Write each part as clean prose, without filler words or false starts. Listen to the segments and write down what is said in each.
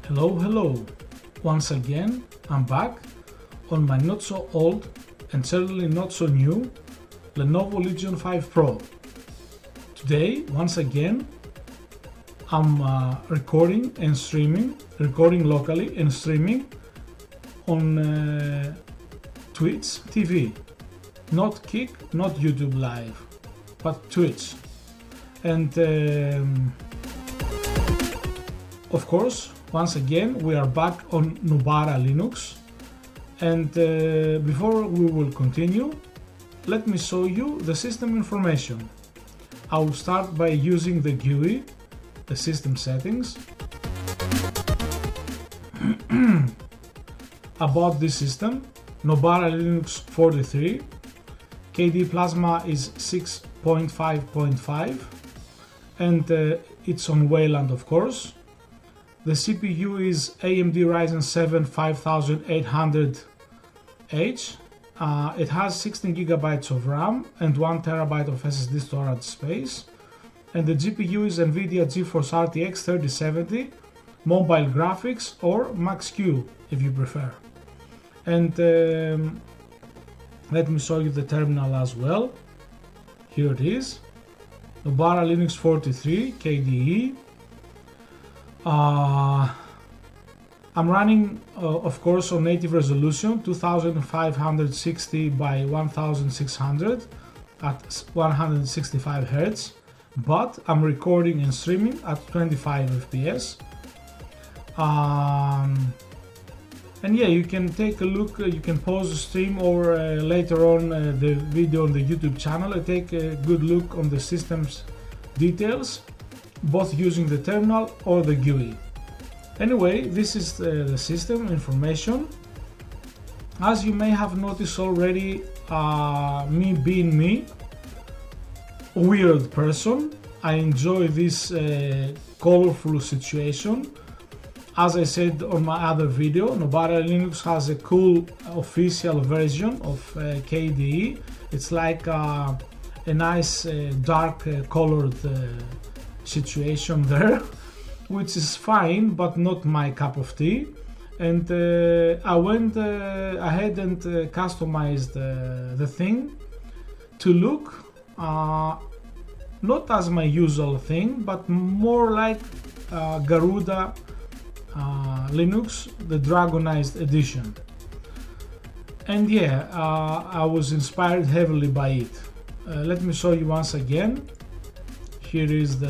Hello, once again I'm back on my not so old and certainly not so new Lenovo Legion 5 Pro. Today, once again, I'm recording locally and streaming on Twitch TV, not Kick, not YouTube Live, but Twitch. And of course, once again, we are back on Nobara Linux. And before we will continue, let me show you the system information. I will start by using the GUI, the system settings. About this system, Nobara Linux 43, KDE Plasma is 6.5.5, and it's on Wayland, of course. The CPU is AMD Ryzen 7 5800H. It has 16 GB of RAM and 1 TB of SSD storage space. And the GPU is NVIDIA GeForce RTX 3070, mobile graphics or Max-Q if you prefer. And let me show you the terminal as well. Here it is, Nobara Linux 43 KDE. I'm running, of course, on native resolution 2560 by 1600 at 165 Hz, but I'm recording and streaming at 25 FPS. And yeah, you can take a look, you can pause the stream or later on the video on the YouTube channel and take a good look on the system's details, both using the terminal or the GUI. Anyway, this is the system information. As you may have noticed already, me being me, weird person, I enjoy this colorful situation. As I said on my other video, Nobara Linux has a cool official version of KDE. It's like a nice dark colored situation there, which is fine but not my cup of tea. And I went ahead and customized the thing to look not as my usual thing, but more like Garuda Linux, the Dragonized edition. And yeah, I was inspired heavily by it. Let me show you once again. Here is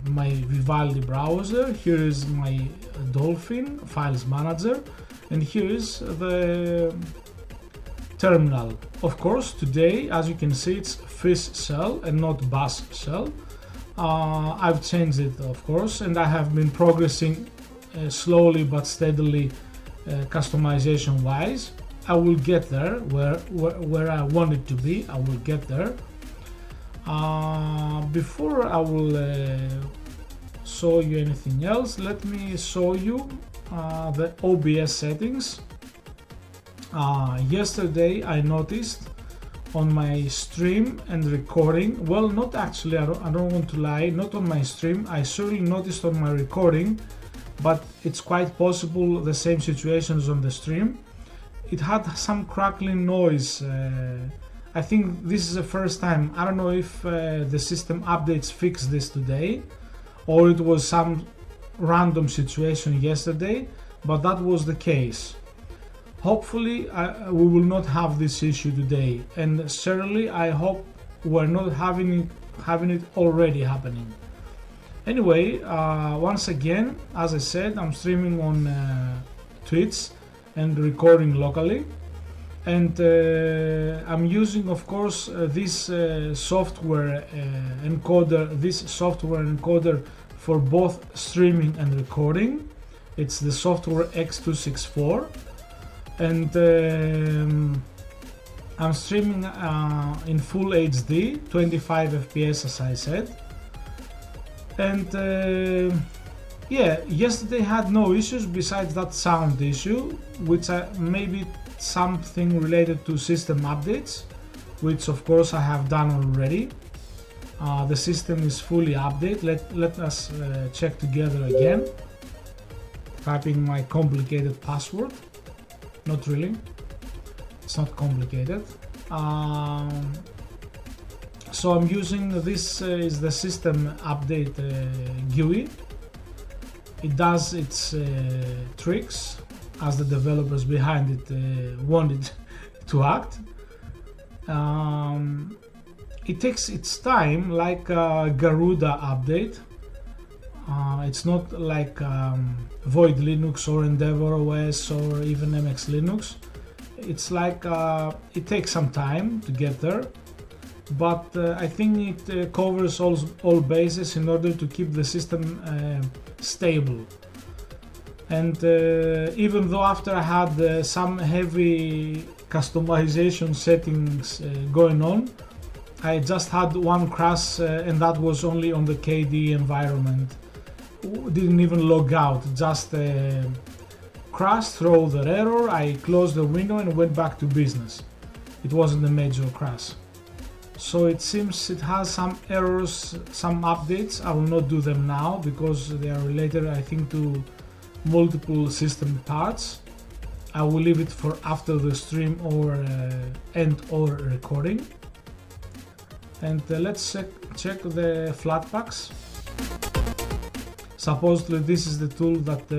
my Vivaldi browser, here is my Dolphin files manager, and here is the terminal. Of course, today, as you can see, it's Fish Shell and not Bash Shell. I've changed it, of course, and I have been progressing slowly but steadily customization wise. I will get there where I want it to be. I will get there. Before I will show you anything else, let me show you the OBS settings. Yesterday I noticed on my stream and recording, well, not actually, I don't want to lie, not on my stream, I surely noticed on my recording, but it's quite possible the same situations on the stream. It had some crackling noise. I think this is the first time. I don't know if the system updates fixed this today or it was some random situation yesterday, but that was the case. Hopefully we will not have this issue today, and certainly I hope we're not having it already happening. Anyway, once again, as I said, I'm streaming on Twitch and recording locally. And I'm using, of course, this software encoder for both streaming and recording. It's the software X264, and I'm streaming in full HD, 25 FPS as I said. And yeah, yesterday had no issues besides that sound issue, which maybe something related to system updates, which of course I have done already. the system is fully updated. Let us check together again. Typing my complicated password. Not really. It's not complicated. So I'm using this is the system update GUI. It does its tricks as the developers behind it wanted to act. It takes its time, like a Garuda update. It's not like Void Linux or Endeavor OS or even MX Linux. It's like it takes some time to get there, but I think it covers all bases in order to keep the system stable. And even though after I had some heavy customization settings going on, I just had one crash, and that was only on the KDE environment. Didn't even log out, just crashed, throw the error. I closed the window and went back to business. It wasn't a major crash. So it seems it has some errors, some updates. I will not do them now because they are related, I think, to multiple system parts. I will leave it for after the stream or end or recording. And let's check the Flatpaks. Supposedly this is the tool that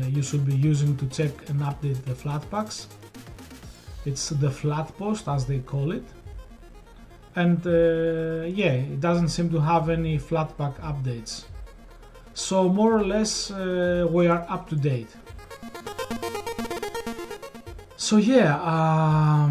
you should be using to check and update the Flatpaks. It's the Flatpost, as they call it. And yeah, it doesn't seem to have any Flatpak updates. So more or less we are up to date. So yeah,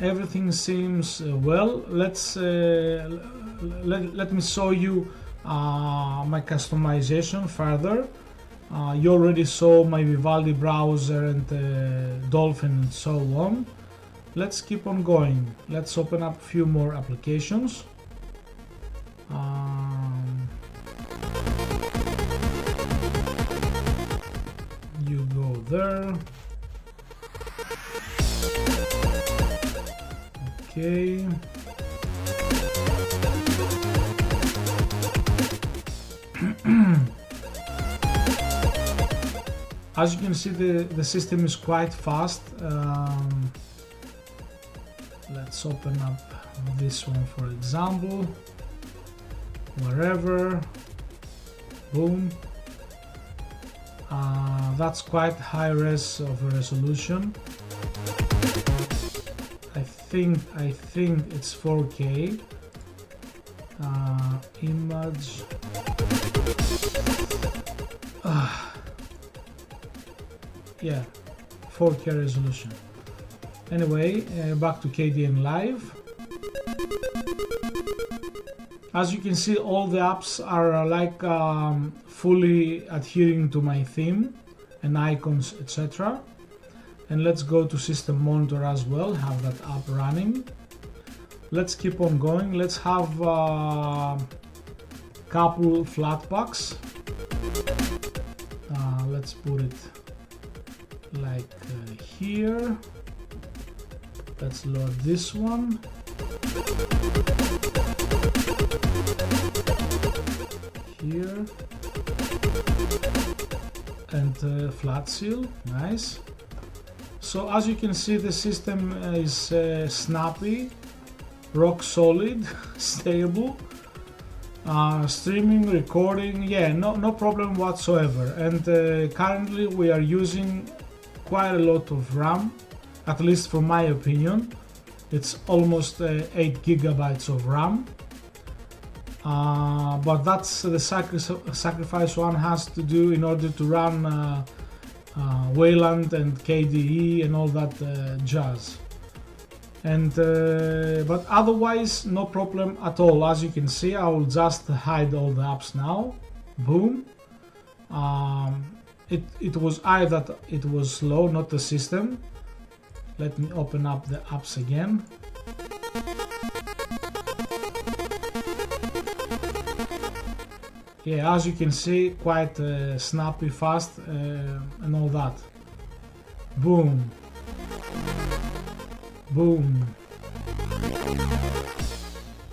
everything seems well. Let's let me show you my customization further. You already saw my Vivaldi browser and Dolphin and so on. Let's keep on going. Let's open up a few more applications. You go there. Okay. As you can see, the system is quite fast. Let's open up this one, for example. Wherever. Boom. That's quite high res of a resolution. I think it's 4K. Image. Yeah, 4K resolution. Anyway, back to Kdenlive. As you can see, all the apps are like fully adhering to my theme and icons, etc. And let's go to System Monitor as well, have that app running. Let's keep on going. Let's have a couple Flatpaks. Let's put it like here. Let's load this one. Here. And flat seal, nice. So as you can see, the system is snappy, rock solid, stable. Streaming, recording, yeah, no problem whatsoever. And currently we are using quite a lot of RAM, at least from my opinion. It's almost 8 gigabytes of RAM. But that's the sacrifice one has to do in order to run Wayland and KDE and all that jazz. And but otherwise no problem at all. As you can see, I will just hide all the apps now. Boom. It was I that it was slow, not the system. Let me open up the apps again. Yeah, as you can see, quite snappy, fast, and all that. Boom. Boom.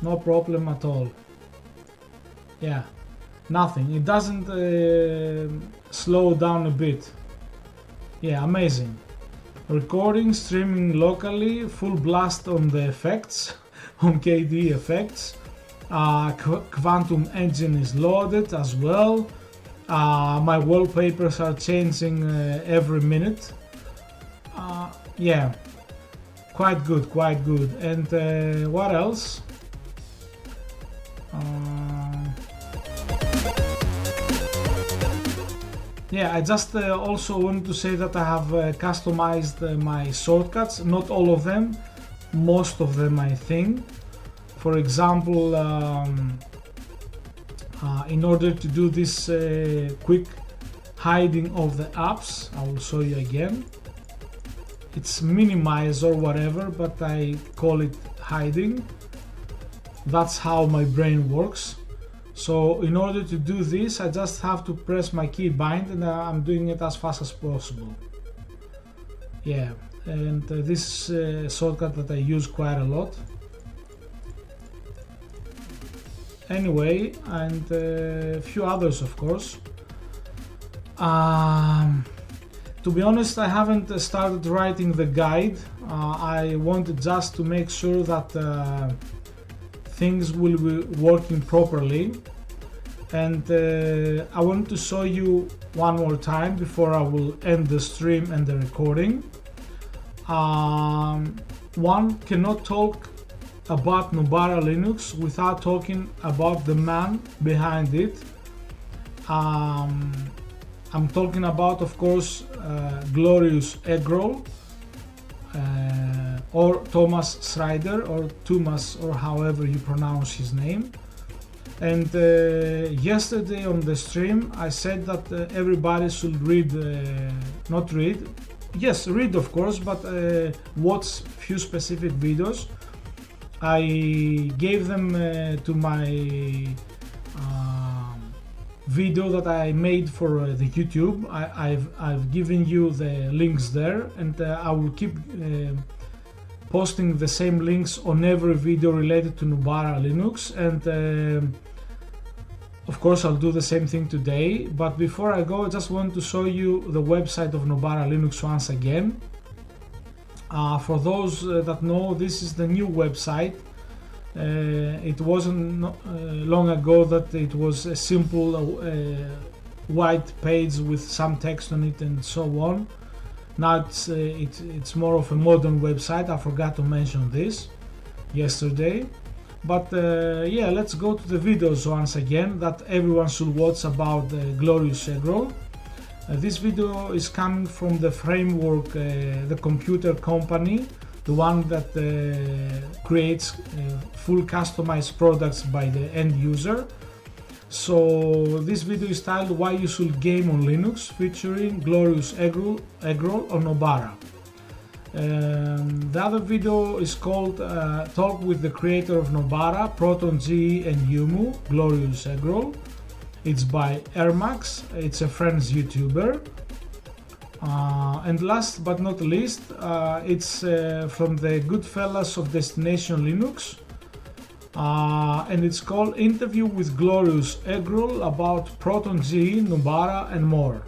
no problem at all. Yeah, nothing, it doesn't slow down a bit. Yeah, amazing. Recording, streaming locally, full blast on the effects, on KDE effects. Quantum engine is loaded as well. My wallpapers are changing every minute. Yeah, quite good, quite good. And what else? Yeah, I just also wanted to say that I have customized my shortcuts, not all of them, most of them I think. For example, in order to do this quick hiding of the apps, I will show you again. It's minimize or whatever, but I call it hiding. That's how my brain works. So in order to do this, I just have to press my key bind, and I'm doing it as fast as possible. Yeah, and this is a shortcut that I use quite a lot. Anyway, and a few others of course. To be honest, I haven't started writing the guide. I wanted just to make sure that things will be working properly, and I want to show you one more time before I will end the stream and the recording. One cannot talk about Nobara Linux without talking about the man behind it. I'm talking about, of course, GloriousEggroll, or Thomas Schreider, or Thomas, or however you pronounce his name. And yesterday on the stream I said that everybody should read, not read, yes, read of course, but watch few specific videos. I gave them to my video that I made for the YouTube. I've given you the links there, and I will keep posting the same links on every video related to Nobara Linux, and of course I'll do the same thing today. But before I go, I just want to show you the website of Nobara Linux once again. For those that know, this is the new website. It wasn't long ago that it was a simple white page with some text on it and so on. Now it's more of a modern website. I forgot to mention this yesterday, but yeah, let's go to the videos once again that everyone should watch about GloriousEggroll. This video is coming from the framework, the computer company, the one that creates full customized products by the end user. So this video is titled "Why You Should Game on Linux," featuring GloriousEggroll on Nobara. The other video is called "Talk with the creator of Nobara, Proton GE and Yumu, GloriousEggroll." It's by Ermax, it's a French YouTuber. And last but not least, it's from the good fellas of Destination Linux, and it's called "Interview with GloriousEggroll about Proton GE, Nobara and more."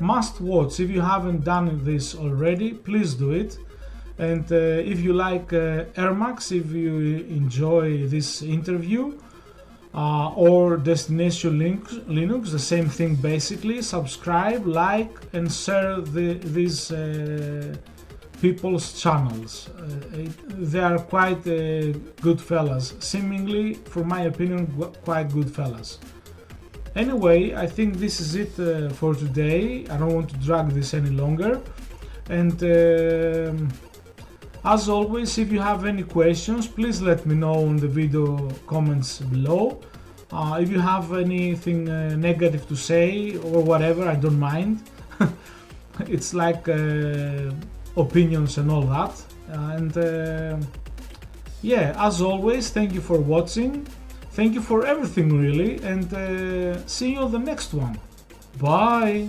Must watch. If you haven't done this already, please do it. And if you like Ermax, if you enjoy this interview, or Destination Linux, the same thing basically, subscribe, like and share these people's channels. They are quite good fellas, seemingly, for my opinion, quite good fellas. Anyway, I think this is it for today. I don't want to drag this any longer, and as always, if you have any questions, please let me know in the video comments below. If you have anything negative to say or whatever, I don't mind. It's like opinions and all that. And yeah, as always, thank you for watching. Thank you for everything really, and see you on the next one. Bye!